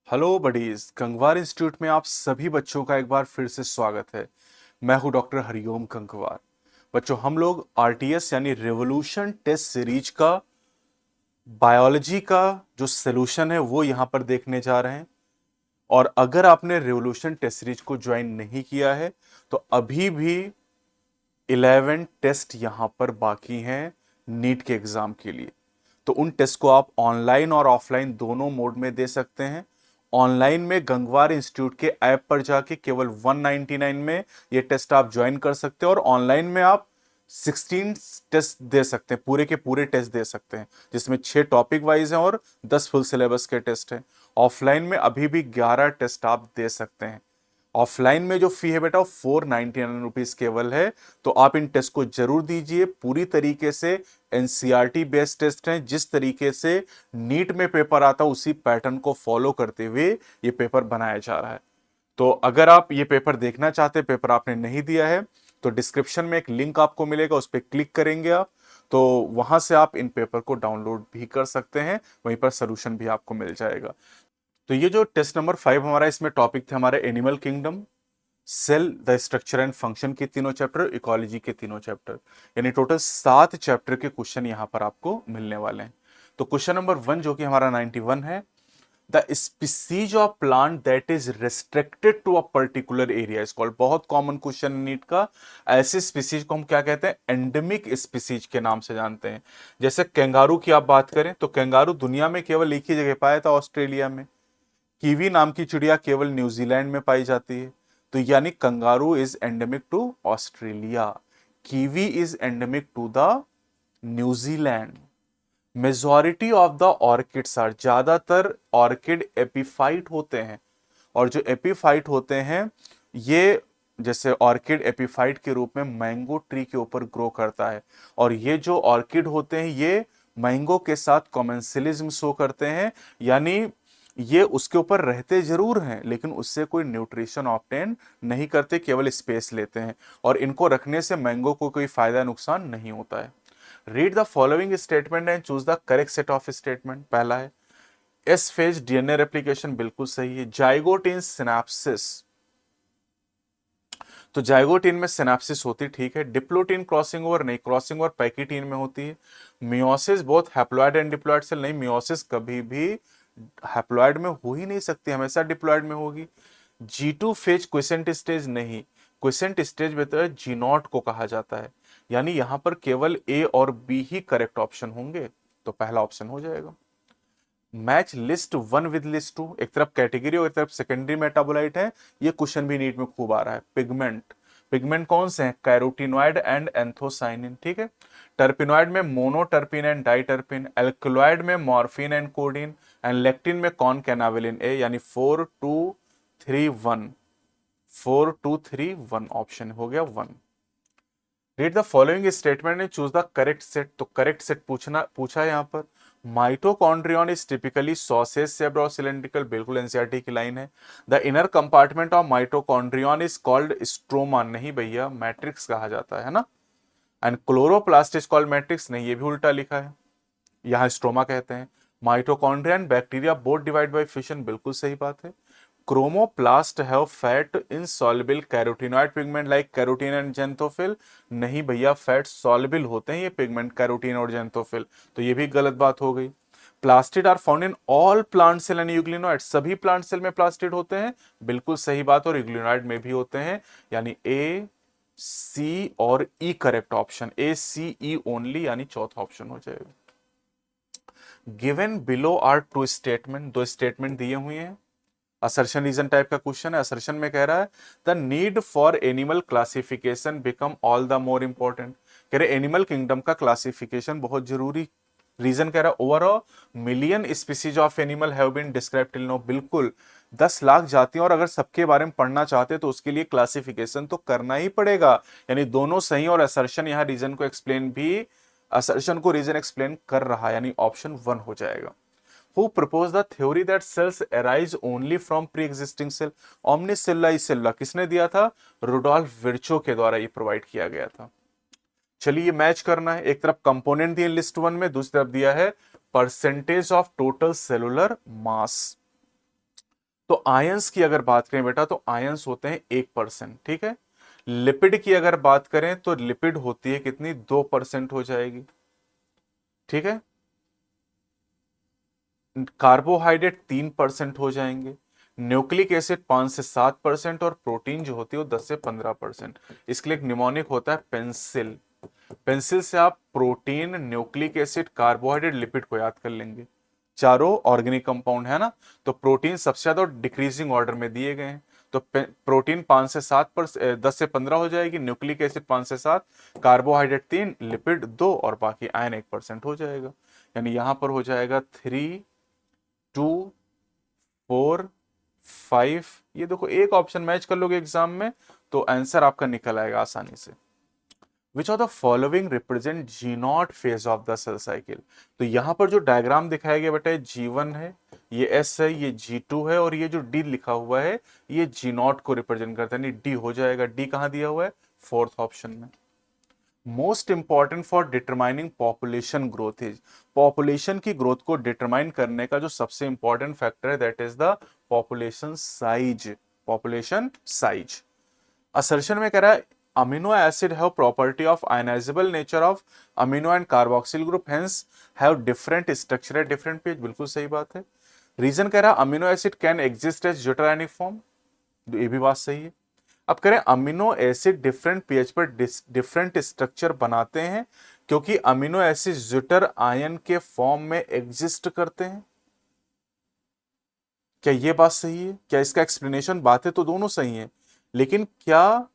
Hello buddies, Gangwar institute में आप सभी बच्चों का एक बार फिर से स्वागत है। मैं हूं डॉक्टर हरिओम गंगवार। बच्चों, हम लोग आरटीएस यानी रेवोल्यूशन टेस्ट सीरीज का बायोलॉजी का जो सोल्यूशन है वो यहां पर देखने जा रहे हैं। और अगर आपने रेवोल्यूशन टेस्ट सीरीज को ज्वाइन नहीं किया है तो अभी भी 11 टेस्ट यहां पर बाकी हैं नीट के एग्जाम के लिए। तो उन टेस्ट को आप ऑनलाइन और ऑफलाइन दोनों मोड में दे सकते हैं। ऑनलाइन में गंगवार इंस्टीट्यूट के ऐप पर जाके केवल 199 में ये टेस्ट आप ज्वाइन कर सकते हैं, और ऑनलाइन में आप 16 टेस्ट दे सकते हैं, पूरे के पूरे टेस्ट दे सकते हैं, जिसमें 6 टॉपिक वाइज हैं और 10 फुल सिलेबस के टेस्ट हैं। ऑफलाइन में अभी भी 11 टेस्ट आप दे सकते हैं। ऑफलाइन में जो फी है बेटा वो 499 रुपीज केवल है। तो आप इन टेस्ट को जरूर दीजिए। पूरी तरीके से एनसीईआरटी बेस्ड टेस्ट हैं। जिस तरीके से नीट में पेपर आता है उसी पैटर्न को फॉलो करते हुए ये पेपर बनाया जा रहा है। तो अगर आप ये पेपर देखना चाहते हैं, पेपर आपने नहीं दिया है, तो डिस्क्रिप्शन में एक लिंक आपको मिलेगा, उस पर क्लिक करेंगे आप, तो वहां से आप इन पेपर को डाउनलोड भी कर सकते हैं। वहीं पर सोल्यूशन भी आपको मिल जाएगा। तो ये जो टेस्ट नंबर 5 हमारा, इसमें टॉपिक थे हमारे animal kingdom, cell, the structure and function के तीनों चैप्टर, इकोलॉजी के तीनों चैप्टर, यानी टोटल 7 चैप्टर के क्वेश्चन यहां पर आपको मिलने वाले हैं। तो क्वेश्चन नंबर 1 जो कि हमारा 91 है, the species of plant that is restricted to a particular area is called. बहुत कॉमन क्वेश्चन नीट का। ऐसे स्पीसीज को हम क्या कहते हैं? एंडेमिक स्पीसीज के नाम से जानते हैं। जैसे कैंगारू की आप बात करें तो कैंगारू दुनिया में केवल एक ही जगह पाया था, ऑस्ट्रेलिया में। कीवी नाम की चिड़िया केवल न्यूजीलैंड में पाई जाती है। तो यानी kangaroo is endemic to Australia, kiwi is endemic to the New Zealand. Majority of the orchids are, ज्यादातर ऑर्किड एपीफाइट होते हैं। और जो एपीफाइट होते हैं ये, जैसे ऑर्किड एपीफाइट के रूप में मैंगो ट्री के ऊपर ग्रो करता है। और ये जो ऑर्किड होते हैं ये मैंगो के साथ कॉमेंसिलिज्म शो करते हैं, यानी ये उसके ऊपर रहते जरूर हैं लेकिन उससे कोई न्यूट्रिशन ऑब्टेन नहीं करते, केवल स्पेस लेते हैं। और इनको रखने से मैंगो को कोई फायदा नुकसान नहीं होता है। Read the following statement and choose the correct set of statement. पहला है एस फेज डीएनए रेप्लिकेशन, बिल्कुल सही है। जाइगोट इन सिनेप्सिस, तो जाइगोटीन में सिनेप्सिस होती, ठीक है। डिप्लोटीन क्रॉसिंग ओवर नहीं, क्रॉसिंग ओवर पैकिटीन में होती है। Meiosis both haploid and diploid cell नहीं, मियोसिस कभी भी हैप्लॉइड में हो ही नहीं सकती, हमेशा डिप्लॉइड में होगी। G2 फेज क्विसेंट स्टेज नहीं, क्विसेंट स्टेज में तो जी नॉट को कहा जाता है। यानी यहां पर केवल ए और बी ही करेक्ट ऑप्शन होंगे, तो पहला ऑप्शन हो जाएगा। Match list one with list two, एक तरफ कैटेगरी और एक तरफ सेकेंडरी मेटाबोलाइट है। ये क्वेश्चन भी नीट में खूब आ रहा है। पिगमेंट, पिगमेंट कौन से हैं? कैरोटिनॉइड एंड एंथोसाइनिन, ठीक है। टर्पिनॉइड में मोनोटर्पिन एंड डाइटर्पिन, एल्कलॉइड में morphine and coding, and lectin में कौन कैनाबिलिन ए, यानी 4 2 3 1, 4 2 3 1 ऑप्शन हो गया 1। Read the following statement and choose the correct set. तो करेक्ट सेट पूछा है यहाँ पर। Mitochondrion is typically sausage shaped और सिलेंड्रिकल, बिल्कुल एनसीईआरटी की लाइन है। The inner compartment of mitochondrion is called stroma, नहीं भैया, मैट्रिक्स कहा जाता है ना। And chloroplast is called matrix, नहीं, ये भी उल्टा लिखा है, यहाँ स्ट्रोमा कहते हैं। Mitochondria and bacteria both divide by fission, बिल्कुल सही बात है। Chromoplast have fat insoluble carotenoid pigment like carotene and xanthophyll, नहीं भैया, फैट सॉल्युबल होते हैं ये पिगमेंट कैरोटीन और जेंथोफिल, तो ये भी गलत बात हो गई। Plastid are found in all plant cell and euglenoid, सभी प्लांट सेल में प्लास्टिड होते हैं, बिल्कुल सही बात, और यूग्लिनोइड में भी होते हैं। यानी ए, सी और E correct option, A C E only, यानी चौथा ऑप्शन हो जाएगा। Given below are two statement, दो स्टेटमेंट दिए हुए हैं। असर्शन रीजन टाइप का क्वेश्चन है। असर्शन में कह रहा है the need for animal classification become all the more important, कह रहे एनिमल किंगडम का क्लासिफिकेशन बहुत जरूरी। रीजन कह रहा है over a million species of animal have been described till now, बिल्कुल 10 लाख जातियां, और अगर सबके बारे में पढ़ना चाहते तो उसके लिए क्लासिफिकेशन तो करना ही पड़ेगा। यानी दोनों सही, और असर्शन यहाँ रीजन को एक्सप्लेन भी, असर्शन को रीजन एक्सप्लेन कर रहा है, यानी ऑप्शन 1 हो जाएगा। Who proposed the theory that cells arise only from pre-existing cell? Omnicella cellula किसने दिया था? रुडोल्फ विर्चो के द्वारा ये प्रोवाइड किया गया था। चलिए ये मैच करना है। एक तरफ कंपोनेंट दिए लिस्ट 1 में, दूसरी तरफ दिया है परसेंटेज ऑफ टोटल सेलुलर मास। तो आयंस की अगर बात करें बेटा तो आयंस होते हैं 1%, ठीक है। लिपिड की अगर बात करें तो लिपिड होती है कितनी, 2% हो जाएगी, ठीक है। कार्बोहाइड्रेट 3% हो जाएंगे, न्यूक्लिक एसिड 5 से 7% और प्रोटीन जो होती है वो 10 से 15%। इसके लिए एक निमोनिक होता है पेंसिल। पेंसिल से आप protein, nucleic acid, carbohydrate, lipid को याद कर लेंगे। चारों ऑर्गेनिक कंपाउंड है ना। तो प्रोटीन सबसे ज्यादा डिक्रीजिंग ऑर्डर में दिए गए हैं। तो प्रोटीन 5 से 7%, 10 से 15 हो जाएगी, न्यूक्लिक एसिड 5 से 7, कार्बोहाइड्रेट 3, लिपिड 2 और बाकी आयन 1% हो जाएगा। यानी यहां पर हो जाएगा 3, 2, 4, 5। ये देखो एक ऑप्शन मैच कर लोगे एग्जाम में तो आंसर आपका निकल आएगा आसानी से। Which of the following represent G naught phase of the cell cycle. तो यहां पर जो डायग्राम दिखाया गया बेटा G1 है, ये S है, ये G2 है और ये जो D लिखा हुआ है ये जी नॉट को रिप्रेजेंट करता है, यानी D हो जाएगा। D कहां दिया हुआ है, फोर्थ ऑप्शन में। Most important for determining population growth is, population की ग्रोथ को डिटरमाइन करने का जो सबसे इंपॉर्टेंट फैक्टर है that is the population size. Population size assertion में कह रहा है amino acid have property of ionizable nature of amino and carboxyl group hence have different structure at different pH. बिल्कुल सही बात है। रीजन कह रहा है amino acid can exist as ज्यूटरायनिक form, ये भी बात सही है। अब करें अमीनो एसिड डिफरेंट पीएच पर डिफरेंट स्ट्रक्चर बनाते हैं क्योंकि अमीनो एसिड ज्यूटर आयन के फॉर्म में एग्जिस्ट करते हैं। क्या ये बात सही है? क्या इसका एक्सप्लेनेशन, बातें तो दोनों सही हैं लेकिन क्या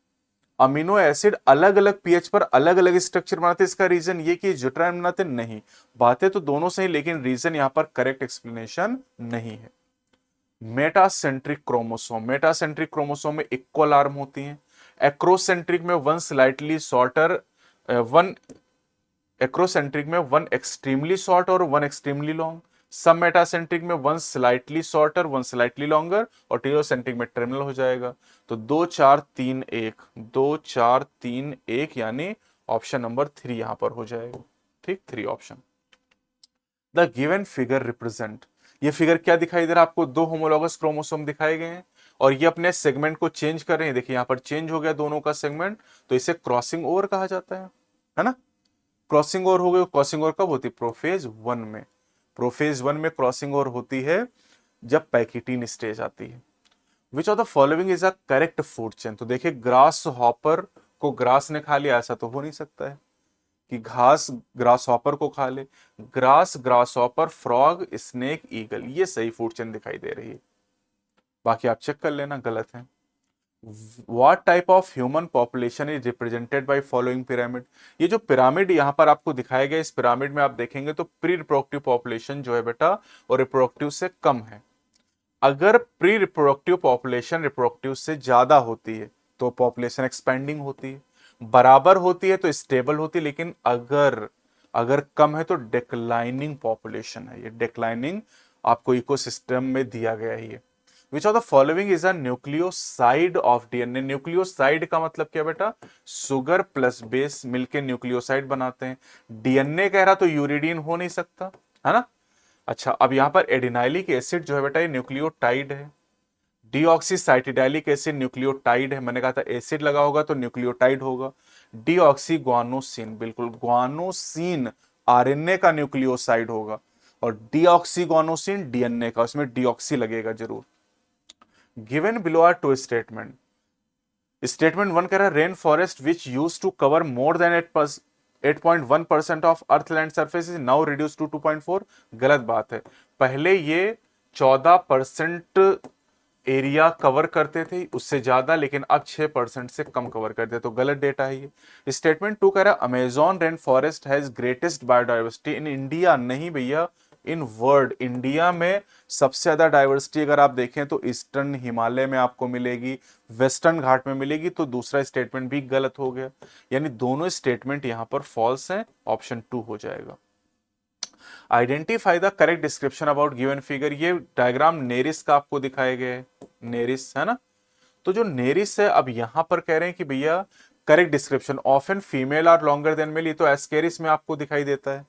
अमीनो एसिड अलग अलग पीएच पर अलग अलग स्ट्रक्चर बनाते हैं? इसका रीजन ये कि ज्यूटरायन बनाते नहीं। बातें तो दोनों सही लेकिन रीजन यहां पर करेक्ट एक्सप्लेनेशन नहीं है। मेटासेंट्रिक क्रोमोसोम, मेटासेंट्रिक क्रोमोसोम में इक्वल आर्म होती हैं। एक्रोसेंट्रिक में one slightly shorter, one acrocentric में वन एक्सट्रीमली शॉर्ट और वन एक्सट्रीमली लॉन्ग। सब मेटासेंट्रिक में one slightly shorter, one slightly longer और टेरोसेंट्रिक में टर्मिनल हो जाएगा। तो 2 4 3 1, 2 4 3 1 यानी ऑप्शन नंबर 3 यहां पर हो जाएगा। ठीक, 3 option. The given figure represent, ये फिगर क्या दिखाई दे रहा है आपको, 2 होमोलॉगस क्रोमोसोम दिखाए गए हैं और ये अपने सेगमेंट को चेंज कर रहे हैं। देखिए यहां पर चेंज हो गया दोनों का सेगमेंट, तो इसे क्रॉसिंग ओवर कहा जाता है ना। क्रॉसिंग ओवर हो गई। क्रॉसिंग ओवर कब होती है, प्रोफेज 1 में। प्रोफेज 1 में क्रॉसिंग ओवर होती है जब पैकिटीन स्टेज आती है। विच of the following is a correct food chain. तो देखिए ग्रास हॉपर को ग्रास ने खा लिया, ऐसा तो हो नहीं सकता है कि घास ग्रास हॉपर को खा ले। Grass, grass hopper, frog, snake, eagle, ये सही फूड चेन दिखाई दे रही है। बाकी आप चेक कर लेना गलत है। What type of human population is represented by following pyramid। ये जो पिरामिड यहां पर आपको दिखाया गया, इस पिरामिड में आप देखेंगे तो प्री रिप्रोडक्टिव पॉपुलेशन जो है बेटा और रिप्रोडक्टिव से कम है। अगर प्री रिप्रोडक्टिव पॉपुलेशन रिप्रोडक्टिव से ज्यादा होती है तो पॉपुलेशन एक्सपेंडिंग होती है, बराबर होती है तो स्टेबल होती है, लेकिन अगर अगर कम है तो डिक्लाइनिंग पॉपुलेशन है। ये डिक्लाइनिंग आपको इकोसिस्टम में दिया गया है। विच of the following is a nucleoside of DNA. Nucleoside का मतलब क्या बेटा, सुगर प्लस बेस मिलके न्यूक्लियोसाइड बनाते हैं। डीएनए कह रहा तो यूरिडीन हो नहीं सकता, है ना। अच्छा, अब यहां पर एडिनाइलिक एसिड जो है बेटा ये न्यूक्लियोटाइड है। डीऑक्सीसाइटिडाइलिक एसिड न्यूक्लियोटाइड है, मैंने कहा था एसिड लगा होगा तो न्यूक्लियोटाइड होगा। डीऑक्सी ग्वानोसिन, बिल्कुल ग्वानोसिन आरएनए का न्यूक्लियोसाइड होगा और डीऑक्सी ग्वानोसिन डीएनए का, उसमें डीऑक्सी लगेगा जरूर। Given below are 2 statement. Statement 1 कह रहा है rain forest which use to cover more than 8.1% of earth land surface is now reduce to 2.4। गलत बात है। पहले ये 14% एरिया कवर करते थे उससे ज्यादा, लेकिन अब 6% से कम कवर करते, तो गलत डेटा है ये। स्टेटमेंट 2 कह रहा है Amazon rain forest has greatest biodiversity in India. नहीं भैया, इन वर्ल्ड। इंडिया में सबसे ज्यादा डाइवर्सिटी अगर आप देखें तो ईस्टर्न हिमालय में आपको मिलेगी, वेस्टर्न घाट में मिलेगी, तो दूसरा स्टेटमेंट भी गलत हो गया। यानी दोनों स्टेटमेंट यहां पर फॉल्स हैं, ऑप्शन 2 हो जाएगा। Identify the correct description about given figure. ये डायग्राम नेरिस का आपको दिखाया गया है, नेरिस है ना। तो जो नेरिस है, अब यहां पर कह रहे हैं कि भैया correct description, often female are longer than male, ये तो एस्केरिस में आपको दिखाई देता है।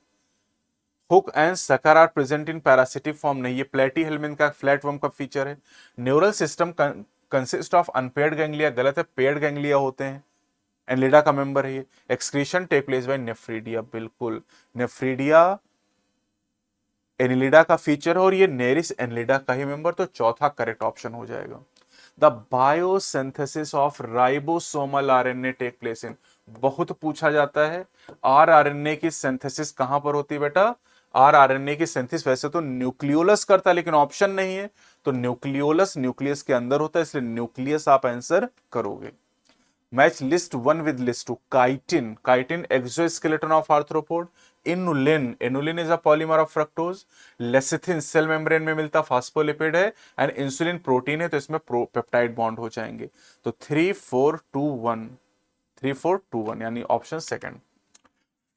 Hook and sucker are present in parasitic form नहीं, ये प्लेटी हेलमिन का फ्लैट वर्म का फीचर है। Neural system consist of unpaired ganglia, गलत है, पेयर्ड गैंग्लिया होते हैं। एनलिडा का मेंबर है ये। Excretion take place by nephridia, बिल्कुल नेफ्रीडिया एनिलिडा का फीचर है और ये नेरिस एनिलिडा का ही मेंबर, तो चौथा करेक्ट ऑप्शन हो जाएगा। The biosynthesis of ribosomal RNA take place in, बहुत पूछा जाता है। आरएनए की सिंथेसिस कहां पर होती है बेटा? आरएनए की सिंथेसिस वैसे तो न्यूक्लियोलस करता है, लेकिन ऑप्शन नहीं है, तो न्यूक्लियोलस न्यूक्लियस के अंदर होता है, इसलिए न्यूक्लियस आप आंसर करोगे। Match list one with list two. Chitin, chitin exoskeleton of arthropod. Inulin, inulin is a polymer of fructose. Lecithin cell membrane में मिलता फास्फोलिपिड है, एंड इंसुलिन प्रोटीन है, तो इसमें प्रोपेप्टाइड बॉन्ड हो जाएंगे। तो 3 4 2 1, 3 4 2 1 यानी option second.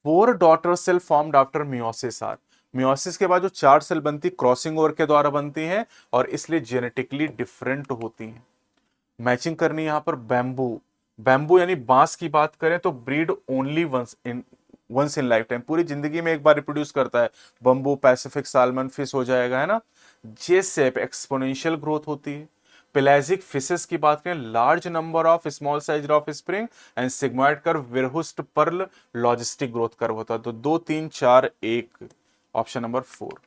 4 daughter cell formed after meiosis are, meiosis के बाद जो 4 सेल बनती क्रॉसिंग ओवर के द्वारा बनती हैं और इसलिए जेनेटिकली डिफरेंट होती हैं। मैचिंग करनी यहां पर बैम्बू, बैम्बू यानी बांस की बात करें तो breed only once in lifetime, पूरी जिंदगी में एक बार रिप्रोड्यूस करता है। बम्बू, पैसिफिक सालमन फिश हो जाएगा, है ना। जे सेप एक्सपोनेंशियल ग्रोथ होती है। पेलाजिक फिशेस की बात करें, large number of small size of spring and sigmoid curve, Verhulst Pearl, logistic growth curve होता है। तो 2 3 4 1, option number 4।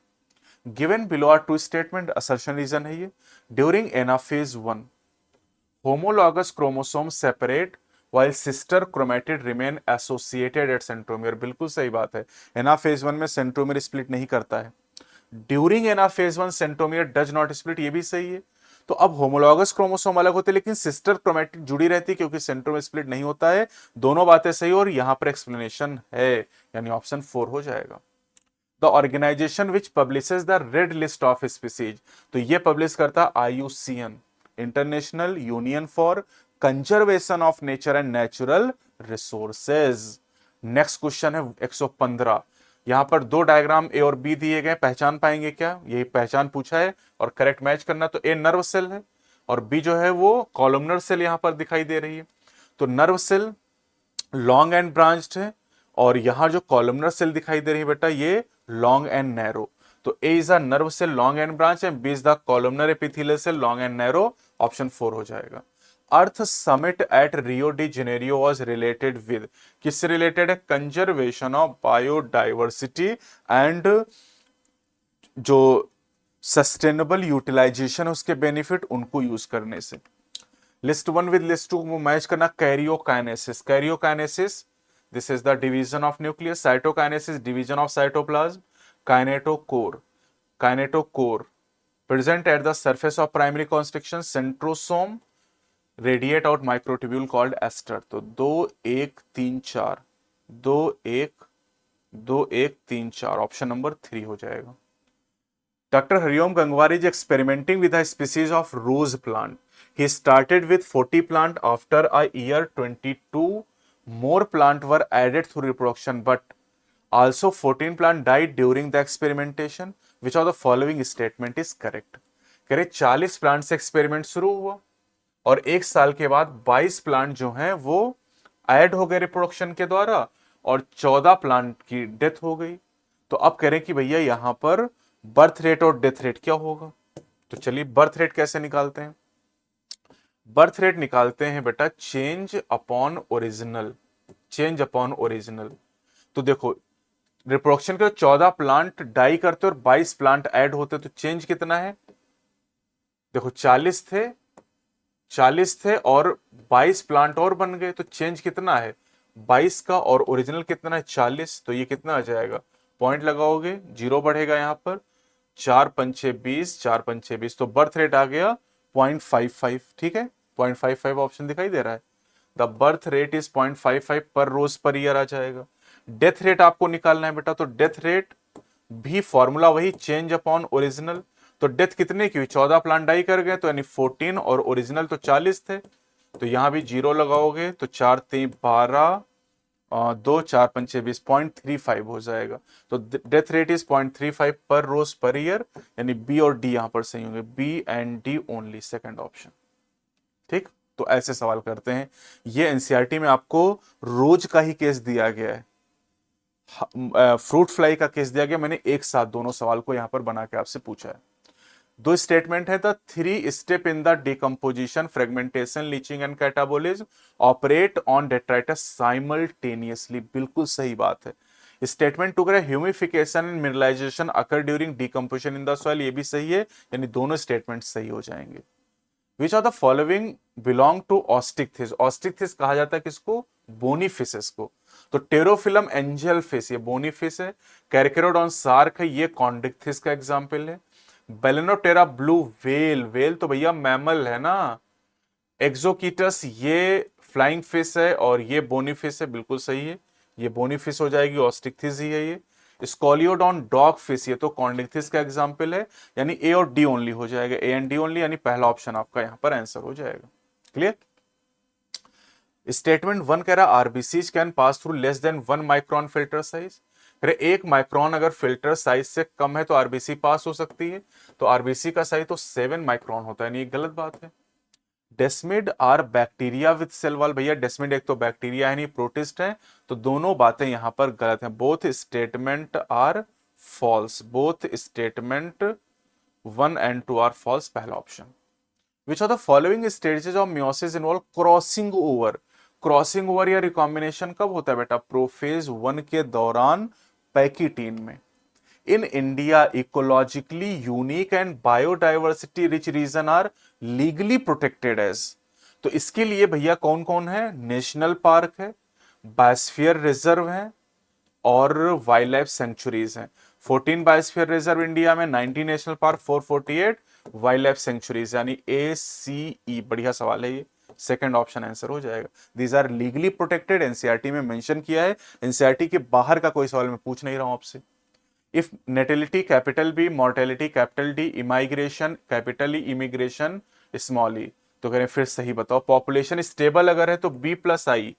Given below are two statement, assertion reason है ये। During anaphase 1 homologous chromosomes separate while sister chromatid remain associated at centromere, बिल्कुल सही बात है। Anaphase 1 में सेंट्रोमियर स्प्लिट नहीं करता है। During anaphase 1 centromere does not split, ये भी सही है। तो अब होमोलॉगस क्रोमोसोम अलग होते हैं लेकिन सिस्टर क्रोमैटिड जुड़ी रहती है क्योंकि सेंट्रोमियर स्प्लिट नहीं होता है। दोनों बातें सही और यहां पर एक्सप्लेनेशन है, यानी ऑप्शन 4 हो जाएगा। The organisation which publishes the red list of species, तो ये पब्लिश करता है IUCN, international union for conservation of nature and natural resources. Next question है 115। यहां पर 2 डायग्राम ए और बी दिए गए, पहचान पाएंगे क्या? यही पहचान पूछा है और करेक्ट मैच करना। तो ए नर्व सेल है और बी जो है वो कॉलमनर सेल यहां पर दिखाई दे रही है। तो nerve cell long and branched है और यहां जो कॉलमनर सेल दिखाई दे रही है बेटा ये लॉन्ग एंड नैरो। तो A is a nerve cell long and branch and B is the columnar epithelial cell long and narrow, option 4 हो जाएगा। Earth summit at Rio de Janeiro was related with, किससे रिलेटेड है? Conservation of biodiversity and जो sustainable utilisation उसके benefit उनको use करने से। लिस्ट 1 विद लिस्ट 2 वो मैच करना। Karyokinesis, karyokinesis this is the division of nucleus. Cytokinesis division of cytoplasm. Kinetochore, kinetochore present at the surface of primary constriction, centrosome radiate out microtubule called ester। तो 2 1 3 4, 2 1 2 1 3 4, option number 3 हो जाएगा। Dr. Hariom Gangwar is experimenting with a species of rose plant. He started with 40 plant. After a year, 22 more plant were added through reproduction, but also 14 plant died during the experimentation. Which of the following statement is correct? कह रहे 40 plant से experiment शुरू हुआ और 1 साल के बाद 22 plant जो हैं वो ऐड हो गए रिप्रोडक्शन के द्वारा और 14 प्लांट की डेथ हो गई। तो अब कह रहे हैं कि भैया यहां पर बर्थ रेट और डेथ रेट क्या होगा? तो चलिए बर्थ रेट कैसे निकालते हैं? बर्थ रेट निकालते हैं बेटा change upon original, change upon original. तो देखो रिप्रोडक्शन के 14 प्लांट डाई करते और 22 प्लांट ऐड होते तो चेंज कितना है? देखो 40 थे और 22 प्लांट और बन गए तो चेंज कितना है? 22 का और ओरिजिनल कितना है? 40। तो ये कितना आ जाएगा? पॉइंट लगाओगे, जीरो बढ़ेगा यहां पर। 4 पंचे 20, 4 पंचे 20, तो बर्थ रेट आ गया 0.55। ठीक है, 0.55 ऑप्शन दिखाई दे रहा है। द बर्थ रेट इज 0.55 पर रोज पर ईयर आ जाएगा। डेथ रेट आपको निकालना है बेटा, तो डेथ रेट भी फॉर्मूला वही, चेंज अपॉन ओरिजिनल। तो डेथ कितने की हुई? 14 प्लांट डाई कर गए तो यानी 14 और ओरिजिनल तो 40 थे, तो यहां भी जीरो लगाओगे तो 4 3 12, 2 4 पंचे 20, 0.35 हो जाएगा। तो डेथ रेट इज 0.35 पर रोज पर ईयर, यानी बी और डी यहां पर सही होंगे, B and D only, second option. ठीक, तो ऐसे सवाल करते हैं। ये एनसीईआरटी में आपको रोज का ही केस दिया गया है। फ्रूट फ्लाई का केस दिया गया, मैंने एक साथ दोनों सवाल को यहां पर बना के आपसे पूछा है। दो स्टेटमेंट है, the three step in the decomposition, fragmentation, leaching and catabolism operate on detritus simultaneously, बिल्कुल सही बात है। स्टेटमेंट टू करें, humification and mineralisation occur during decomposition in the soil, ये भी सही है, यानी दोनों स्टेटमेंट सही हो जाएंगे। Which of the following belong to Osteichthyes, Osteichthyes कहा जाता है किसको, बोनीफिसेस को। तो टेरोफिलम एंजल फिश ये बोनीफिस है, कैरकेरोडॉन सार्क है, ये कॉन्डिकथिस का एग्जाम्पल है। बेलेनोटेरा ब्लू वेल, वेल तो भैया मैमल है ना। एक्सोकीटस ये फ्लाइंग फिश है और ये बोनीफिस है, बिल्कुल सही है, ये बोनीफिस हो जाएगी, ऑस्टिकथिस ही है ये। स्कॉलियोडॉन डॉग फिश ये तो कॉन्डिकथिस का एग्जाम्पल है, यानी ए और डी ओनली हो जाएगा, ए एंड डी ओनली, यानी पहला ऑप्शन आपका यहां पर आंसर हो जाएगा। क्लियर। स्टेटमेंट वन कह रहा RBCs can pass through less than 1 micron filter size, अरे 1 माइक्रोन अगर फिल्टर साइज से कम है तो आरबीसी पास हो सकती है, तो आरबीसी का साइज तो 7 माइक्रोन होता है, नहीं एक गलत बात है। Desmid are bacteria with cell wall, भैया डेस्मिड एक तो बैक्टीरिया है नहीं प्रोटिस्ट है, तो दोनों बातें यहां पर गलत हैं, both statement are false, both statement 1 and 2 are false, पहला option. Which of the following stages of meiosis involve crossing over, crossing over या रिकॉम्बिनेशन कब होता है बेटा, प्रोफेज 1 के दौरान पैकिटीन में। In India ecologically unique and biodiversity rich region are legally protected as, तो इसके लिए भैया कौन कौन है, नेशनल पार्क है, बायोस्फीयर रिजर्व है और वाइल्ड लाइफ सेंचुरीज हैं। 14 बायोस्फीयर रिजर्व इंडिया में, 19 national park, 448 wild life sanctuaries, यानी ACE, बढ़िया सवाल है ये, सेकंड ऑप्शन आंसर हो जाएगा। These are legally protected, NCERT में मेंशन किया है, एनसीईआरटी के बाहर का कोई सवाल मैं पूछ नहीं रहा हूं आपसे। If natality capital B, mortality capital D, immigration capital E, immigration small E, तो करें फिर सही बताओ। पॉपुलेशन स्टेबल अगर है तो B+I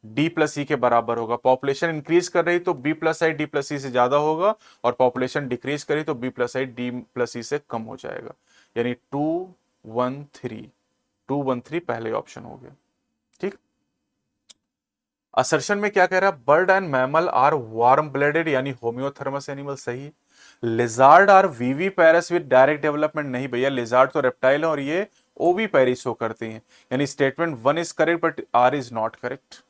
D+E के बराबर होगा, पॉपुलेशन इंक्रीज कर रही तो B+I D+E से ज्यादा होगा, और पॉपुलेशन डिक्रीज करी तो B+I D+E से कम हो जाएगा, यानी 213 पहले ऑप्शन हो गया। ठीक। असर्शन में क्या कह रहा है, bird and mammal are warm blooded यानी होम्योथर्मस एनिमल, सही। Lizard are viviparous with direct development, नहीं भैया, लिजार्ड तो रेप्टाइल है और ये ओवी पैरिस हो करती हैं, यानी statement 1 is correct but R is not correct.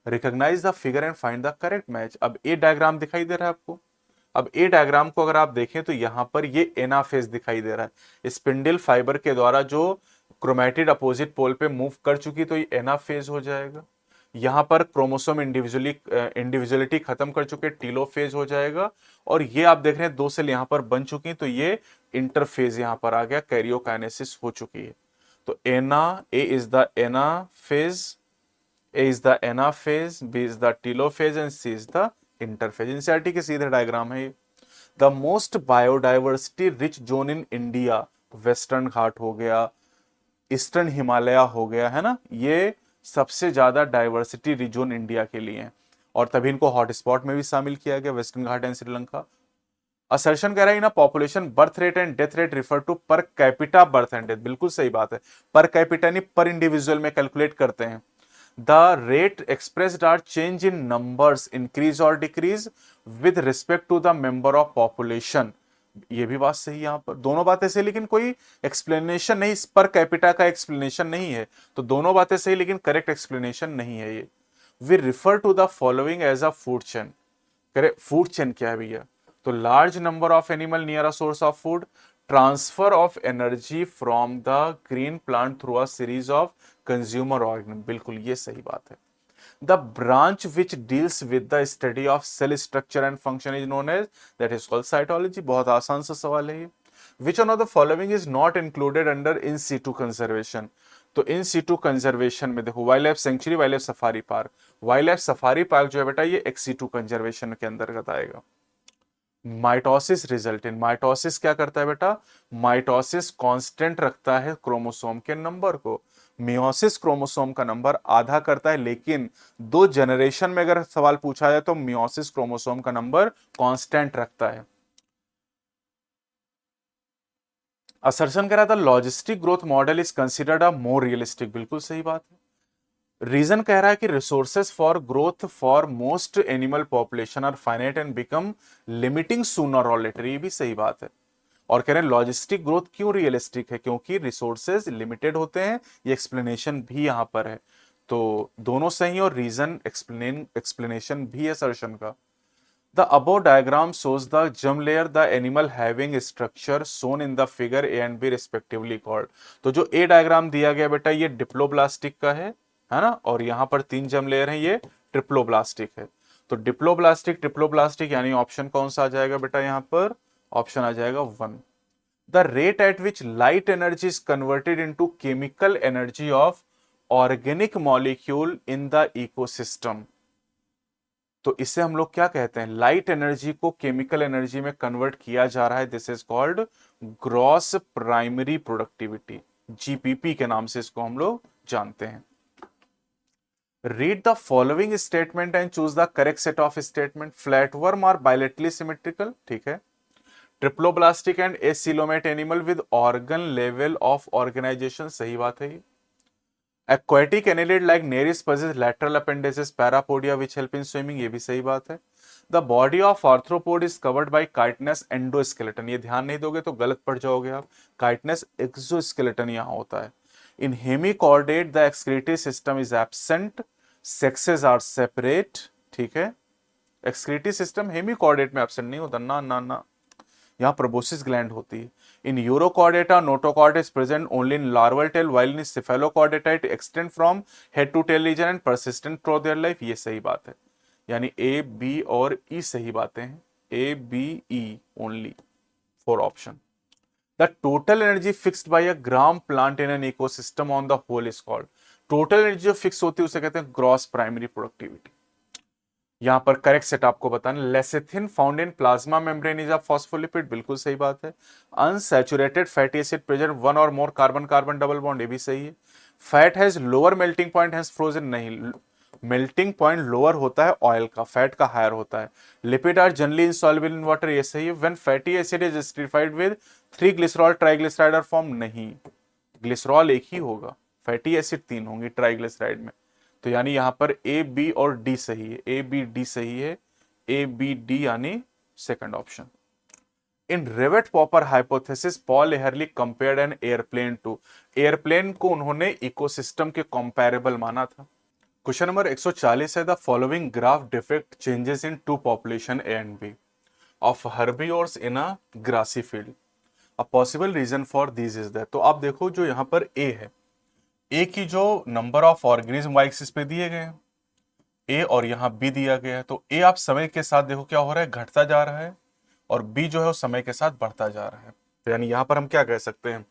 Recognise the figure and find the correct match, अब ए डायग्राम दिखाई दे रहा है आपको, अब ए डायग्राम को अगर आप देखें तो यहां पर ये एनाफेज दिखाई दे रहा है, स्पिंडल फाइबर के द्वारा जो क्रोमेटिड अपोजिट पोल पे मूव कर चुकी तो ये एनाफेज हो जाएगा। यहां पर क्रोमोसोम इंडिविजुअलिटी खत्म कर चुके, टीलोफेज हो जाएगा। और ये आप देख रहे हैं 2 सेल यहां पर बन चुकी तो ये इंटरफेज यहां पर आ गया, कैरियोकाइनेसिस हो चुकी है। तो एना, A is the anaphase, A is the anaphase, B is the telophase and C is the interphase. NCERT के सीधे डायग्राम है ये। The most biodiversity rich zone in India, western Ghat हो गया, ईस्टर्न हिमालय हो गया, है ना, ये सबसे ज्यादा डाइवर्सिटी रिजोन इंडिया के लिए है, और तभी इनको हॉटस्पॉट में भी शामिल किया गया, western Ghat and Sri Lanka. Assertion कह रहा है ना, population birth rate and death rate refer to per capita birth and death, बिल्कुल सही बात है, पर कैपिटा नहीं पर इंडिविजुअल में कैलकुलेट करते हैं। The rate expressed are change in numbers increase और decrease with respect to the member of population, ये भी बात सही, यहां पर दोनों बातें सही, लेकिन कोई एक्सप्लेनेशन नहीं, पर कैपिटा का एक्सप्लेनेशन नहीं है, तो दोनों बातें सही लेकिन करेक्ट एक्सप्लेनेशन नहीं है ये। We refer to the following as a food chain, करे फूड चेन क्या है भैया, तो large number of animal near a source of food, transfer of energy from the green plant through a series of consumer organism, बिल्कुल ये सही बात है। The branch which deals with the study of cell structure and function is known as, that is called cytology, बहुत आसान सा सवाल है ये। Which one of the following is not included under in situ conservation, तो in situ conservation में देखो, wild life sanctuary, wild life safari park, wild life safari park जो है बेटा ये एक्स सीटू कंजर्वेशन के अंतर्गत आएगा। माइटोसिस रिजल्ट इन, माइटोसिस क्या करता है बेटा, माइटोसिस कांस्टेंट रखता है क्रोमोसोम के नंबर को, मियोसिस क्रोमोसोम का नंबर आधा करता है, लेकिन 2 जनरेशन में अगर सवाल पूछा जाए तो मियोसिस क्रोमोसोम का नंबर कांस्टेंट रखता है। असर्शन कह रहा था logistic growth model is considered a more realistic, बिल्कुल सही बात है। रीजन कह रहा है कि resources for growth for most animal population are finite and become limiting sooner or later, ये भी सही बात है। और कह रहे हैं लॉजिस्टिक ग्रोथ क्यों रियलिस्टिक है, क्योंकि रिसोर्सेज लिमिटेड होते हैं, ये एक्सप्लेनेशन भी यहां पर है। तो दोनों सही और रीजन एक्सप्लेनेशन भी है सर्शन का। The above diagram shows the germ layer, the animal having structure shown in the figure A and B respectively called। तो जो ए डायग्राम दिया गया बेटा ये डिप्लोब्लास्टिक का है ना, और यहां पर 3 जर्म लेयर हैं, ये ट्रिप्लोब्लास्टिक है। तो डिप्लोब्लास्टिक ट्रिप्लोब्लास्टिक यानी ऑप्शन कौन सा आ जाएगा बेटा, यहां पर ऑप्शन आ जाएगा 1। The rate at which light energy is converted into chemical energy of organic molecule in the ecosystem. तो इसे हम लोग क्या कहते हैं, लाइट एनर्जी को केमिकल एनर्जी में कन्वर्ट किया जा रहा है, this is called gross primary productivity, GPP के नाम से इसको हम लोग जानते हैं। Read the following statement and choose the correct set of statement. Flatworm are bilaterally symmetrical, ठीक है। Triploblastic and acoelomate animal with organ level of organisation, सही बात है ये। Aquatic annelid like Nereis possess lateral appendages parapodia which help in swimming, ये भी सही बात है। The body of arthropod is covered by chitinous endoskeleton, ये ध्यान नहीं दोगे तो गलत पड़ जाओगे आप, chitinous exoskeleton यहाँ होता है। In hemichordate the excretory system is absent, sexes are separate, ठीक है। excretory system hemichordate में absent नहीं होता, ना ना ना, यहाँ प्रोबोसिस ग्लैंड होती है। In Urochordata notochord is present only in larval tail, while in Cephalochordata it extend from head to tail region and persistent through their life, ये सही बात है। यानी ए बी और ई सही बातें हैं, A B E only 4 option. The total energy fixed by a gram plant in an ecosystem on the whole is called, total energy जो फिक्स होती है उसे कहते हैं ग्रॉस प्राइमरी प्रोडक्टिविटी। यहां पर करेक्ट सेट आपको बताना, lecithin found in plasma membrane is a phospholipid, बिल्कुल सही बात है। Unsaturated fatty acid present 1 or more carbon carbon double bond, ये भी सही है। Fat has lower melting point has frozen, नहीं, मेल्टिंग पॉइंट लोअर होता है ऑयल का, फैट का हायर होता है। Lipid are generally insoluble in water, ये सही है। When fatty acid is acidified with 3 glycerol triglyceride are form, नहीं, ग्लिसरॉल एक ही होगा, फैटी एसिड 3 होंगी ट्राइग्लिसराइड में। तो यानी यहां पर ए बी और डी सही है, ए बी डी सही है, ए बी डी यानी second option. In rivet popper hypothesis Paul Ehrlich compared an airplane to, airplane को उन्होंने इकोसिस्टम के कंपैरेबल माना था। क्वेश्चन नंबर 140 है, the following graph defect changes in two population A and B of herbivores in a grassy field, a possible reason for this is that. तो आप देखो जो यहां पर ए है, ए की जो number of organism Y axis पे दिए गए हैं ए, और यहां बी दिया गया है, तो ए आप समय के साथ देखो क्या हो रहा है, घटता जा रहा है, और बी जो है वो समय के साथ बढ़ता जा रहा है। तो यानी यहां पर हम क्या कह सकते हैं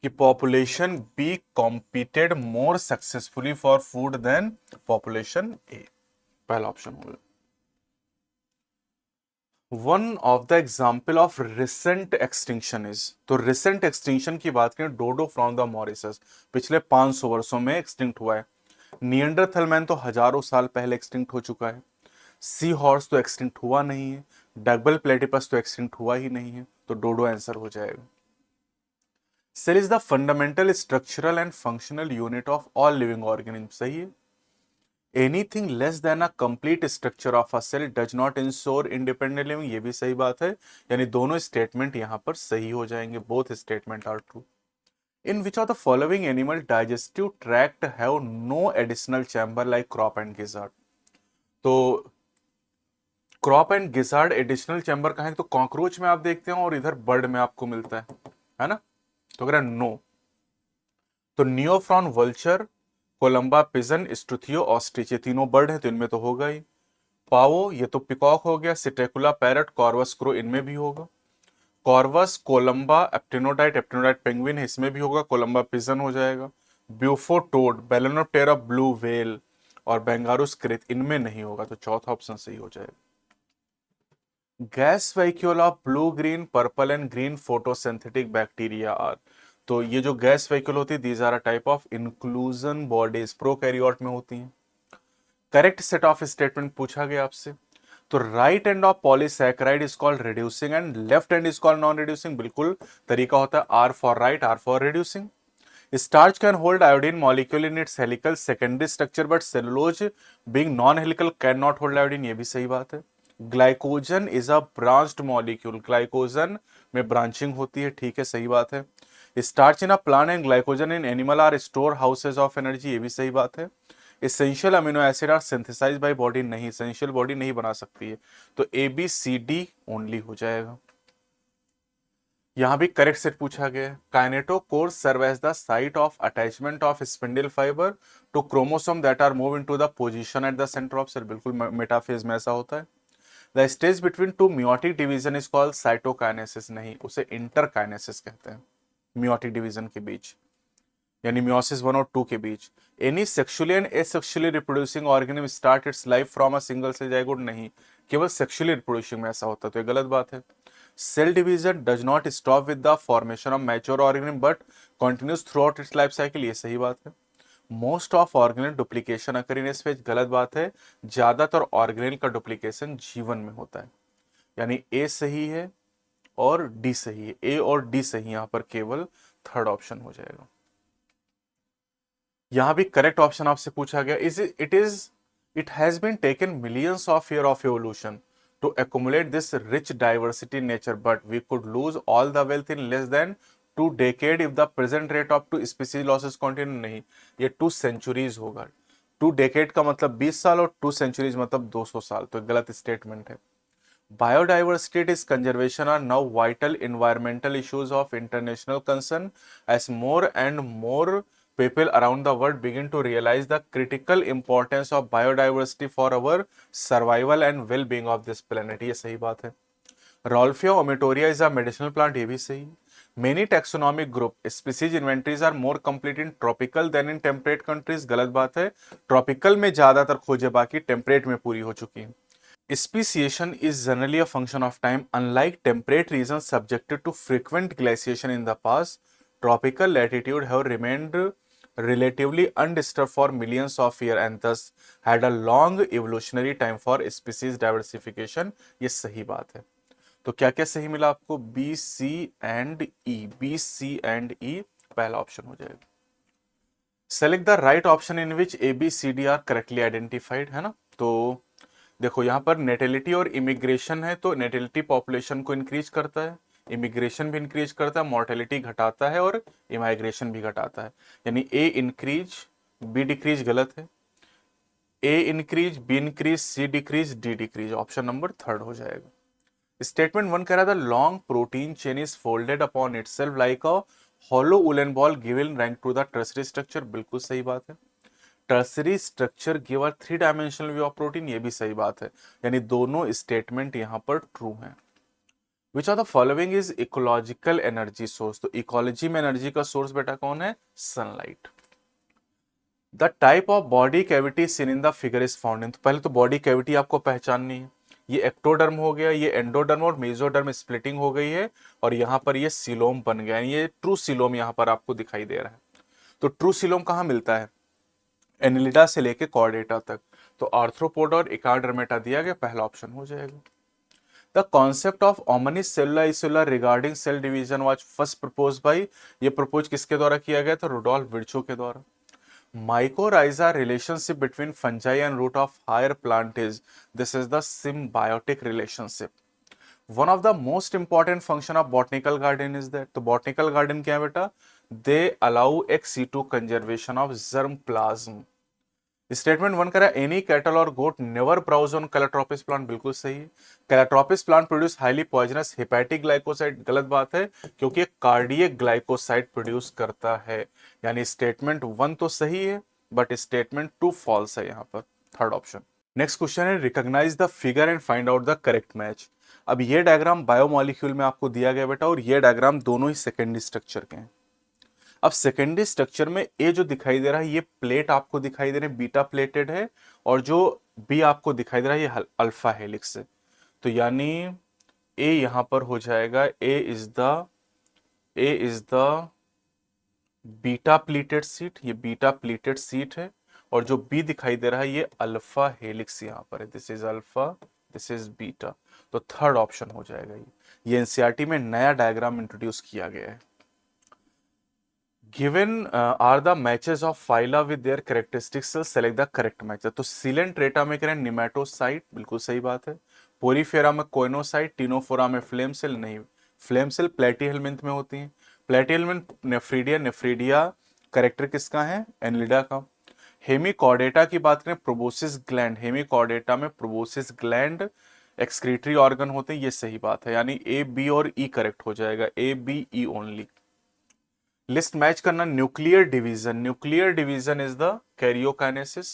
कि population be competed more successfully for food than population A, पहला ऑप्शन होगा। One of the example of recent extinction is, तो रिसेंट एक्सटिंक्शन की बात करें, डोडो फ्रॉम द मॉरिशस पिछले 500 वर्षों में एक्सटिंक्ट हुआ है। नियंडरथल मैन तो हजारों साल पहले एक्सटिंक्ट हो चुका है। सी हॉर्स तो एक्सटिंक्ट हुआ नहीं है। डगबल प्लेटिपस तो एक्सटिंक्ट हुआ ही नहीं है, तो डोडो आंसर हो जाएगा। Cell is the fundamental structural and functional unit of all living organism, सही है। Anything less than a complete structure of a cell does not ensure independent living, ये भी सही बात है। यानी दोनों स्टेटमेंट यहां पर सही हो जाएंगे, both statement are true. In which of the following animal digestive tract have no additional chamber like crop and gizzard? तो crop and gizzard additional chamber कहें तो कॉकरोच में आप देखते हो और इधर बर्ड में आपको मिलता है ना। तो अगर नो, तो नियोफ्रॉन वल्चर, कोलंबा पिजन, स्ट्रुथियो ऑस्ट्रिच, ये तीनों बर्ड है तो इनमें तो होगा ही। पाओ ये तो पिकॉक हो गया, सिटेकुला पैरट, कॉर्वस क्रो इनमें भी होगा। कॉर्वस, कोलंबा, एप्टिनोडाइट, एप्टिनोडाइट पेंगुइन है इसमें भी होगा, कोलंबा पिजन हो जाएगा। ब्यूफोटोड, बेलेनोप्टेरा ब्लू व्हेल और बेंगारूस क्रित इनमें नहीं होगा, तो चौथा ऑप्शन सही हो जाएगा। Gas vacuole of blue green purple and green photosynthetic bacteria are, तो ये जो गैस वैक्यूल होती है these are a type of inclusion bodies, prokaryote में होती हैं। करेक्ट सेट ऑफ स्टेटमेंट पूछा गया आपसे, तो right end of polysaccharide is called reducing end left end is called non reducing, बिल्कुल तरीका होता है R for right, R for reducing. Starch can hold iodine molecule in its helical secondary structure, but cellulose being non-helical cannot hold iodine. ये भी सही बात है. Glycogen is a branched molecule, glycogen में ब्रांचिंग होती है, ठीक है, सही बात है. Starch in a plant and glycogen in animal are store houses of energy, ये भी सही बात है. Essential amino acid are synthesise by body, नहीं, एसेंशियल बॉडी नहीं बना सकती है, तो A B C D only हो जाएगा. यहां भी करेक्ट सेट पूछा गया है. Kinetochore serve as the site of attachment of spindle fibre to chromosome that are move into the position at the centre of cell, बिल्कुल मेटाफेज में ऐसा होता है. The stage between two meiotic division is called cytokinesis, नहीं, उसे interkinesis कहते हैं. Meiotic division के बीच, यानी मियोसिस 1 और 2 के बीच. Any sexually and asexually reproducing organism start its life from a single cell zygote, नहीं, केवल सेक्सुअली रिप्रोड्यूसिंग में ऐसा होता है, तो ये गलत बात है. Cell division does not stop with the formation of mature organism but continues throughout its life cycle, ये सही बात है. Most of organelle duplication occur in space, गलत बात है. ज्यादातर ऑर्गेनल का डुप्लीकेशन जीवन में होता है, यानी ए सही है और डी सही है, ए और डी सही, यहां पर केवल थर्ड ऑप्शन हो जाएगा. यहां भी करेक्ट ऑप्शन आपसे पूछा गया. It has been taken millions of year of evolution to accumulate this rich diversity in nature, but we could lose all the wealth in less than 2 decades if the present rate of two species losses continue, नहीं, ये 2 centuries होगा. 2 decade का मतलब 20 साल और 2 centuries मतलब 200 साल, तो गलत स्टेटमेंट है. Biodiversity is conservation are now vital environmental issues of international concern as more and more people around the world begin to realize the critical importance of biodiversity for our survival and well-being of this planet. ये सही बात है. Rolfia ometoria is a medicinal plant, ये भी सही. Many taxonomic group species inventories are more complete in tropical than in temperate countries, गलत बात है. ट्रॉपिकल में ज्यादातर खोजें बाकी टेम्परेट में पूरी हो चुकी हैं. Speciation is generally a function of time. Unlike temperate regions subjected to frequent glaciation in the past, tropical latitude have remained relatively undisturbed for millions of years and thus had a long evolutionary time for species diversification. ये सही बात है. तो क्या क्या सही मिला आपको? B C and E, B C and E पहला ऑप्शन हो जाएगा. Select the right option in which A B C D are correctly identified, है ना. तो देखो यहां पर नेटेलिटी और इमिग्रेशन है, तो नेटेलिटी पॉपुलेशन को इंक्रीज करता है, इमिग्रेशन भी इंक्रीज करता है, मोर्टेलिटी घटाता है और इमाइग्रेशन भी घटाता है. यानी ए इंक्रीज बी डिक्रीज गलत है. A increase B increase C decrease D decrease, option number third हो जाएगा. स्टेटमेंट 1 कह रहा था long protein chain is folded upon itself like a hollow woolen ball given rank to the tertiary structure, बिल्कुल सही बात है. Tertiary structure give a 3 dimensional view of protein, ये भी सही बात है. यानी दोनों स्टेटमेंट यहां पर ट्रू हैं. विच of the following is ecological energy source, तो इकोलॉजी में एनर्जी का सोर्स बेटा कौन है? Sunlight. The type of body cavity seen in the figure is found in, तो पहले तो बॉडी कैविटी आपको पहचाननी है. ये एक्टोडर्म हो गया, ये एंडोडर्म और मेसोडर्म स्प्लिटिंग हो गई है और यहां पर ये सिलोम बन गया है. ये ट्रू सिलोम यहां पर आपको दिखाई दे रहा है. तो ट्रू सिलोम कहां मिलता है? एनिलिडा से लेके कॉर्डेटा तक. तो आर्थ्रोपोड और इकार्डर्मेटा दिया गया, पहला ऑप्शन हो जाएगा. The concept of omnis cellular cellular regarding cell division was first propose by, ये प्रपोज किसके द्वारा किया गया था? रुडोल्फ विर्चो के द्वारा. Mycorrhiza relationship between fungi and root of higher plant is, this is the symbiotic relationship. One of the most important function of botanical garden is that, तो botanical garden क्या है बेटा? They allow ex situ conservation of germplasm. Statement 1 करा any cattle और goat never browse on calotropis plant, बिल्कुल सही है. Calotropis plant produce highly poisonous hepatic glycoside, गलत बात है क्योंकि कार्डियक ग्लाइकोसाइड प्रोड्यूस करता है. यानी स्टेटमेंट 1 तो सही है बट स्टेटमेंट 2 फॉल्स है यहां पर, थर्ड ऑप्शन. नेक्स्ट क्वेश्चन है recognise the figure and find out the correct match. अब ये डायग्राम बायोमोलिक्यूल में आपको दिया गया बेटा और ये डायग्राम दोनों ही सेकेंडरी स्ट्रक्चर के हैं. अब सेकेंडरी स्ट्रक्चर में ए जो दिखाई दे रहा है ये प्लेट आपको दिखाई दे रहे हैं, बीटा प्लेटेड है, और जो बी आपको दिखाई दे रहा है ये अल्फा हेलिक्स है. तो यानी ए यहां पर हो जाएगा, A is the beta pleated sheet, ये बीटा प्लेटेड सीट है, और जो बी दिखाई दे रहा है ये अल्फा हेलिक्स यहां पर है. This is alpha, this is beta, तो थर्ड ऑप्शन हो जाएगा. ये एनसीईआरटी में नया डायग्राम इंट्रोड्यूस किया गया है. Given are the matches of phyla with their characteristics, select the correct match. तो सिलेंट्रेटा में करें निमेटोसाइट, बिल्कुल सही बात है। पोरीफेरा में कोइनोसाइट, टिनोफोरा में फ्लेम सेल, नहीं। फ्लेम सेल प्लेटीहेलमिंथ में होती हैं। प्लेटीहेलमिंथ नेफ्रीडिया, नेफ्रीडिया करेक्टर किसका है? एनलिडा का। हेमिकॉर्डेटा की बात करें, प्रोबोसिस ग्लैंड, हेमिकॉर्डेटा में प्रोबोसिस ग्लैंड एक्सक्रीटरी ऑर्गन होते हैं, ये सही बात है, यानी ए बी और ई करेक्ट हो जाएगा, A B E only. List match करना, nuclear division, nuclear division is the karyokinesis,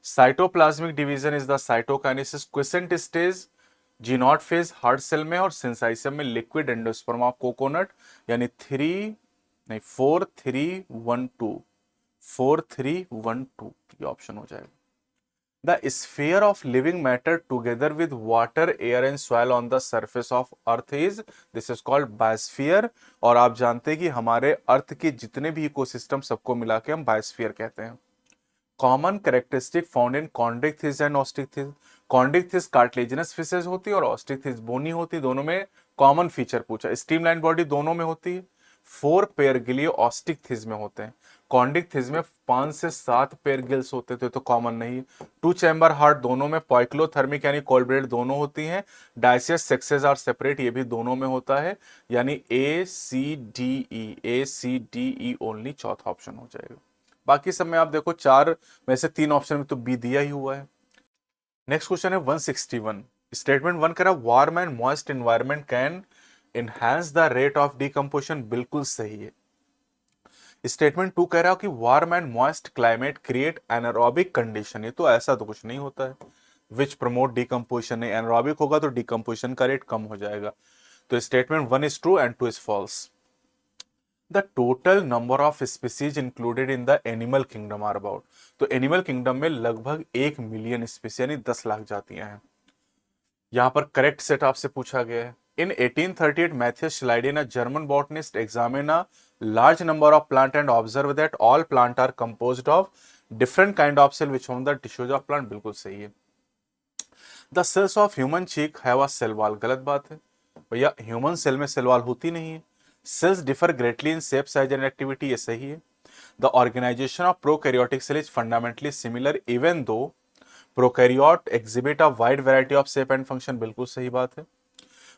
cytoplasmic division is the cytokinesis, quiescent stage G naught phase heart cell में, और सिंसाइसियम में लिक्विड एंडोस्पर्म ऑफ कोकोनट, यानी 4 3 1 2, 4 3 1 2 ये option हो जाएगा। The sphere of living matter together with water, air and soil on the surface of earth is, this is called biosphere। और आप जानते हैं कि हमारे अर्थ के जितने भी इकोसिस्टम सबको मिला के हम बायोस्फीयर कहते हैं। Common characteristic found in chondrichthyes and osteichthyes, chondrichthyes cartilaginous fishes होती है और ऑस्टिक्थिस बोनी होती है, दोनों में कॉमन फीचर पूछा। स्ट्रीमलाइन बॉडी दोनों में होती है। 4 पेयर गिली ऑस्टिक्थिस में होते हैं, कॉन्ड्रिक्थिस में 5 से 7 पेयर गिल्स होते थे, तो कॉमन नहीं। 2 चैम्बर हार्ट दोनों में, पॉइक्लोथर्मिक यानी कोल्ड ब्लडेड दोनों होती हैं। डायसियस सेक्सेस आर सेपरेट, ये भी दोनों में होता है, यानी A C D E, A C D E only चौथा ऑप्शन हो जाएगा। बाकी सब में आप देखो 4 में से 3 ऑप्शन में तो बी दिया ही हुआ है। नेक्स्ट क्वेश्चन है 161, स्टेटमेंट 1 कह रहा warm and moist environment can enhance the rate of decomposition, बिल्कुल सही है। स्टेटमेंट 2 कह रहा कि warm and moist climate create anaerobic condition, ये तो ऐसा तो कुछ नहीं होता है। विच प्रमोट डिकम्पोजिशन, नहीं एनारोबिक होगा तो डिकम्पोजिशन का रेट कम हो जाएगा। तो statement 1 is true and 2 is false. The total number of species included in the animal kingdom are about, तो एनिमल किंगडम में लगभग 1 मिलियन स्पीसीज यानी 10 लाख जातियां हैं। यहां पर करेक्ट सेट आपसे पूछा गया है। In 1838, Matthias Schleiden, a German botanist, examined a large number of plants and observed that all plants are composed of different kind of cell which form the tissues of plant, बिल्कुल सही है। The cells of human cheek have a cell wall, गलत बात है भैया, human cell में cell wall होती नहीं है। Cells differ greatly in shape, size and activity, ये सही है। The organization of prokaryotic cell is fundamentally similar even though prokaryote exhibit a wide variety of shape and function, बिल्कुल सही बात है।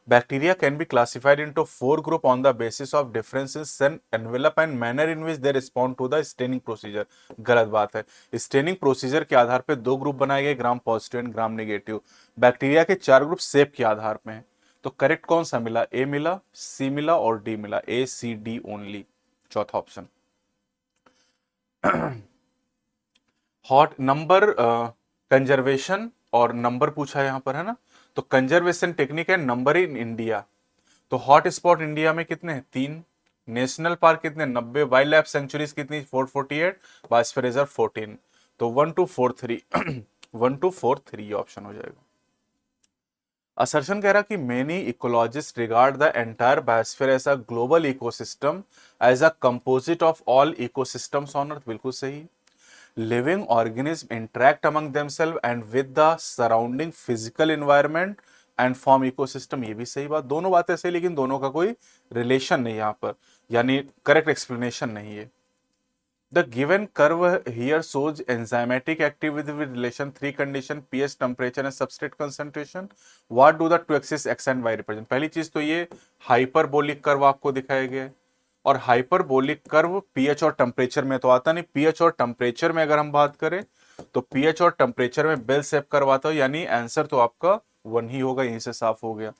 Bacteria can be classified into 4 groups on the basis of difference in cell envelope and manner in which they respond to the staining procedure, गलत बात है। Staining procedure के आधार पर 2 group बनाए गए, gram positive and gram negative. Bacteria के 4 group shape के आधार पे हैं। तो करेक्ट कौन सा मिला? ए मिला, सी मिला और डी मिला, ए सी डी ओनली चौथा ऑप्शन। हॉट नंबर कंजर्वेशन और नंबर पूछा यहां पर है ना, तो कंजर्वेशन टेक्निक है नंबर इन इंडिया। तो हॉट स्पॉट इंडिया में कितने हैं? 3। नेशनल पार्क कितने? 90। वाइल्ड लाइफ सेंचुरीज कितनी? 448। Biosphere reserve 14। तो 1 2 4 3 1 2 4 3 ऑप्शन हो जाएगा। असर्शन कह रहा कि many ecologist regard the entire biosphere as a global ecosystem as a composite of all ecosystems on earth, बिल्कुल सही। Living organism interact among themselves and with the surrounding physical environment and form ecosystem, ये भी सही बात। दोनों बातें सही, लेकिन दोनों का कोई रिलेशन नहीं यहां पर, यानी करेक्ट एक्सप्लेनेशन नहीं है। The given curve here shows enzymatic activity with relation 3 condition pH, temperature and substrate concentration. What do the two axis x and y represent? पहली चीज तो ये हाइपरबोलिक कर्व आपको दिखाया गया है, और हाइपरबोलिक कर्व पीएच और टेम्परेचर में तो आता नहीं। पीएच और टेम्परेचर में अगर हम बात करें तो पीएच और टेम्परेचर में बेल शेप कर्व आता है, यानी आंसर तो आपका 1 ही होगा, यहीं से साफ हो गया।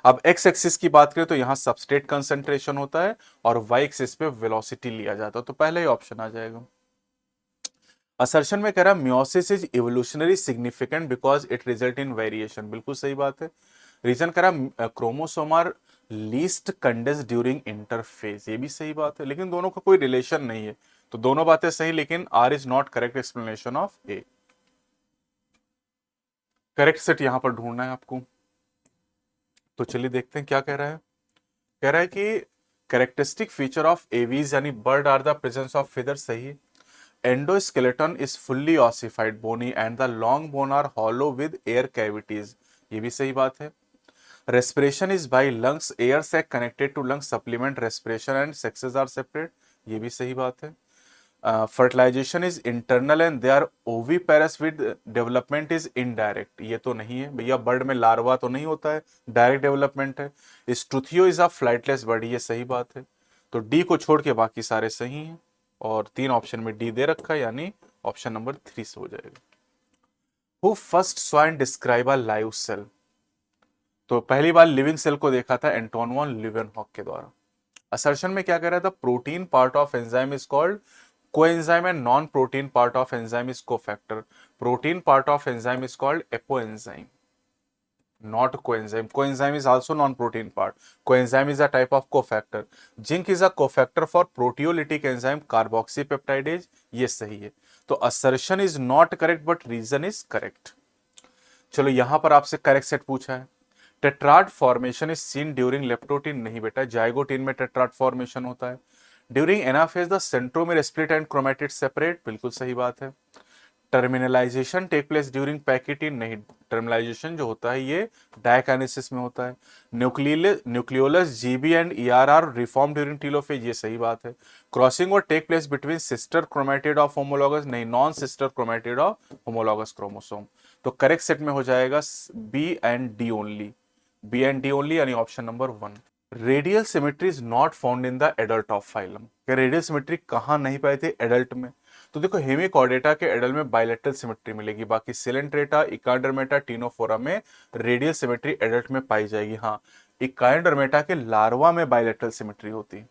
अब एक्स एक्सिस की बात करें तो यहां सबस्ट्रेट कंसंट्रेशन होता है और वाई एक्सिस पे वेलोसिटी लिया जाता है, तो पहले ही ऑप्शन आ जाएगा। असर्शन में कह रहा meiosis is evolutionary significant because it result in variation, बिल्कुल सही बात है। रीजन कह रहा chromosome are least condense during interphase, ये भी सही बात है, लेकिन दोनों का कोई रिलेशन नहीं है, तो दोनों बातें सही, लेकिन R is not correct explanation of A. Correct set यहां पर ढूंढना है आपको, तो चलिए देखते हैं क्या कह रहा है। कह रहा है कि कैरेक्टरिस्टिक फीचर ऑफ एवीज यानी bird are the presence of feather, सही है। Endoskeleton is fully ossified bony and the long bone are hollow with air cavities, ये भी सही बात है। Respiration is by lungs, air sac connected to lungs supplement respiration and sexes are separate, ये भी सही बात है। Fertilization is internal and they are oviparous with development is indirect, ये तो नहीं है भैया, बर्ड में लार्वा तो नहीं होता है, डायरेक्ट डेवलपमेंट है। स्ट्रुथियो इज अ फ्लाइटलेस बर्ड, ये सही बात है। तो डी को छोड़ के बाकी सारे सही हैं, और 3 ऑप्शन में डी दे रखा है, यानी ऑप्शन नंबर 3 से हो जाएगा। Who first saw and describe a live cell, तो पहली बार लिविंग सेल को देखा था एंटोन वॉन लीeuwenhoek के द्वारा। असर्शन में क्या कह रहा था, protein part of enzyme is called coenzyme and non protein part of enzyme is cofactor. Protein part of enzyme is called apoenzyme, not coenzyme. Coenzyme is also non-protein part. Coenzyme is a type of cofactor. Zinc is a cofactor for proteolytic enzyme carboxypeptidase. ये सही है। तो assertion is not correct but reason is correct. चलो यहां पर आपसे correct set पूछा है। Tetrad formation is seen during leptotene, नहीं बेटा, जाइगोटीन में टेट्राड फॉर्मेशन होता है। During anaphase the centromere split and chromatid separate, बिल्कुल सही बात है। Terminalization take place during pachytene, नहीं, टर्मिनलाइजेशन जो होता है ये डायकाइनेसिस में होता है। Nucleolus GB and ER reform during telophase, ये सही बात है। Crossing over take place between sister chromatid of homologous, नहीं, non sister chromatid of homologous chromosome. तो करेक्ट सेट में हो जाएगा B and D only, B and D only, यानी option number 1। Radial symmetry is not found in the adult of phylum, radial symmetry कहां नहीं पाए थे एडल्ट में, तो देखो हेमिकॉर्डेटा के एडल्ट में बायलैटरल सिमेट्री मिलेगी, बाकी सिलेंट्रेटा, इकांडरमेटा, टीनोफोरा में रेडियल सिमेट्री एडल्ट में पाई जाएगी। हाँ, इकांडरमेटा के लार्वा में बायलैटरल सिमेट्री होती।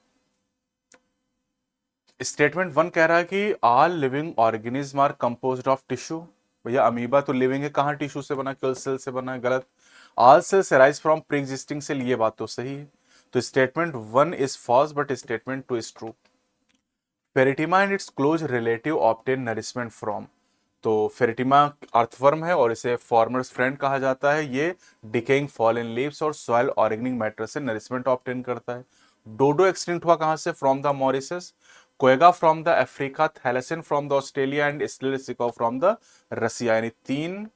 स्टेटमेंट 1 कह रहा है कि all living organism are composed of tissue, भैया अमीबा तो लिविंग है, कहां टिश्यू से बना, केवल सेल से बना है, गलत। All cells arise from pre existing cell, ये बात तो सही है। तो statement 1 is false but statement 2 is true. Pheretima and its close relative obtain nourishment from, तो फेरिटिमा अर्थवर्म है और इसे फार्मर्स फ्रेंड कहा जाता है। ये डिकेइंग फॉलन लीव्स और सॉइल ऑर्गेनिक मैटर से नरिशमेंट ऑब्टेन करता है। डोडो एक्सटिंक्ट हुआ कहां से, from the Mauritius. Quagga from the Africa, थैलेसिन from the Australia and Steller's sea cow from the Russia, यानी 3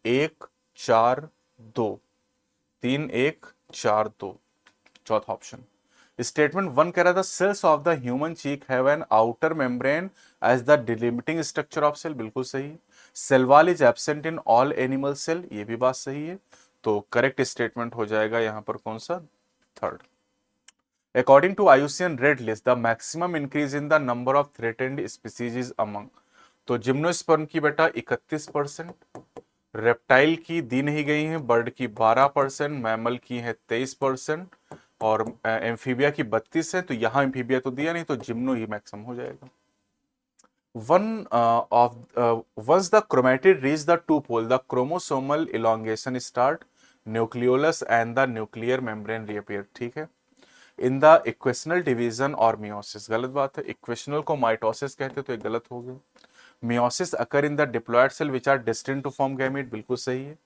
1 4 2, 3 1 4 2, चौथा ऑप्शन। स्टेटमेंट 1 कह रहा था cells of the human cheek have an outer membrane as the delimiting structure of cell, बिल्कुल सही है। Cell wall is absent in all animal cell, ये भी बात सही है। तो करेक्ट स्टेटमेंट हो जाएगा यहां पर कौन सा, 3rd। According to IUCN red list the maximum increase in the number of threatened species is among, तो जिम्नोस्पर्म की बेटा 31%, रेप्टाइल की दी नहीं गई है, बर्ड की 12%, मैमल की है 23%, और एम्फीबिया की 32 है। तो यहां एम्फीबिया तो दिया नहीं, तो जिम्नो ही मैक्सिमम हो जाएगा। Once the chromatid reach the 2 pole, the chromosomal elongation start, nucleolus and the nuclear membrane reappear, ठीक है। इन द इक्वेशनल डिवीजन और मियोसिस, गलत बात है, इक्वेशनल को माइटोसिस कहते तो ये गलत हो गया। Meiosis occur in the diploid cell which are destined to form gamete, बिल्कुल सही है।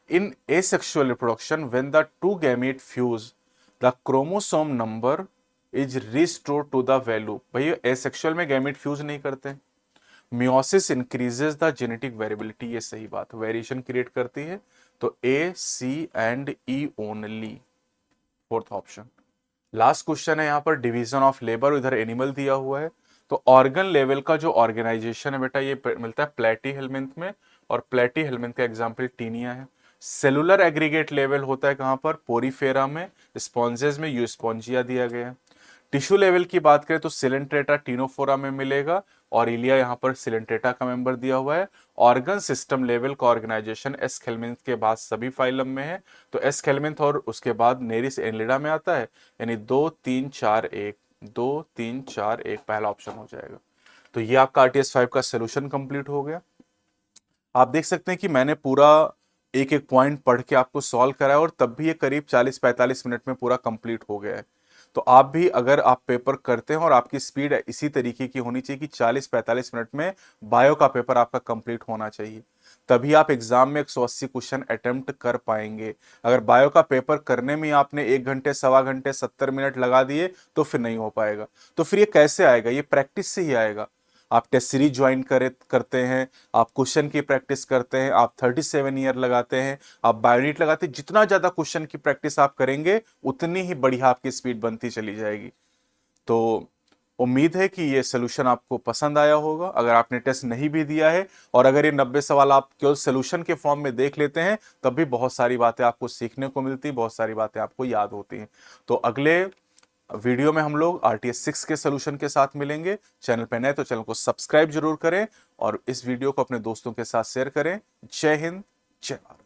In asexual reproduction when the 2 gamete fuse the chromosome number is restored to the value, भैया एसेक्सुअल में गैमीट फ्यूज नहीं करते। Meiosis increases the genetic variability, ये सही बात, वेरिएशन क्रिएट करती है। तो A C and E only, 4th option. Last question है यहाँ पर डिवीजन ऑफ लेबर, इधर एनिमल दिया हुआ है। तो ऑर्गन लेवल का जो ऑर्गेनाइजेशन है बेटा ये मिलता है प्लेटी हेलमिंथ में, और प्लेटी हेलमिंथ का एग्जांपल टीनिया है। सेलुलर एग्रीगेट लेवल होता है कहां पर, पोरीफेरा में, स्पॉन्जेस में यूस्पॉन्जिया दिया गया है। टिश्यू लेवल की बात करें तो सिलेंट्रेटा टीनोफोरा में मिलेगा, और इलिया यहाँ पर सिलेंट्रेटा का मेंबर दिया हुआ है। ऑर्गन सिस्टम लेवल का ऑर्गेनाइजेशन एस्केल्मिंथ के बाद सभी फाइलम में है, तो एस्केल्मिंथ और उसके बाद नेरिस एनलिडा में आता है, यानी 2 3 4 1, 2 3 4 1 पहला ऑप्शन हो जाएगा। तो ये आपका RTS 5 का सोल्यूशन कंप्लीट हो गया। आप देख सकते हैं कि मैंने पूरा एक एक पॉइंट पढ़ के आपको सॉल्व कराया, और तब भी ये करीब 40-45 मिनट में पूरा कंप्लीट हो गया है। तो आप भी अगर आप पेपर करते हैं और आपकी स्पीड इसी तरीके की होनी चाहिए कि 40-45 मिनट में बायो का पेपर आपका कंप्लीट होना चाहिए, तभी आप एग्जाम में 180 क्वेश्चन अटेम्प्ट कर पाएंगे। अगर बायो का पेपर करने में आपने 1 घंटे, सवा घंटे, 70 मिनट लगा दिए तो फिर नहीं हो पाएगा। तो फिर ये कैसे आएगा, ये प्रैक्टिस से ही आएगा। आप टेस्ट सीरीज ज्वाइन करते हैं, आप क्वेश्चन की प्रैक्टिस करते हैं, आप 37 ईयर लगाते हैं, आप बायोनीट लगाते हैं, जितना ज्यादा क्वेश्चन की प्रैक्टिस आप करेंगे उतनी ही बढ़िया आपकी स्पीड बनती चली जाएगी। तो उम्मीद है कि ये सोल्यूशन आपको पसंद आया होगा। अगर आपने टेस्ट नहीं भी दिया है और अगर ये 90 सवाल आप केवल सोल्यूशन के फॉर्म में देख लेते हैं, तब भी बहुत सारी बातें आपको सीखने को मिलती, बहुत सारी बातें आपको याद होती हैं। तो अगले वीडियो में हम लोग RTS 6 के सोल्यूशन के साथ मिलेंगे। चैनल पे नए तो चैनल को सब्सक्राइब जरूर करें और इस वीडियो को अपने दोस्तों के साथ शेयर करें। जय हिंद, जय भारत।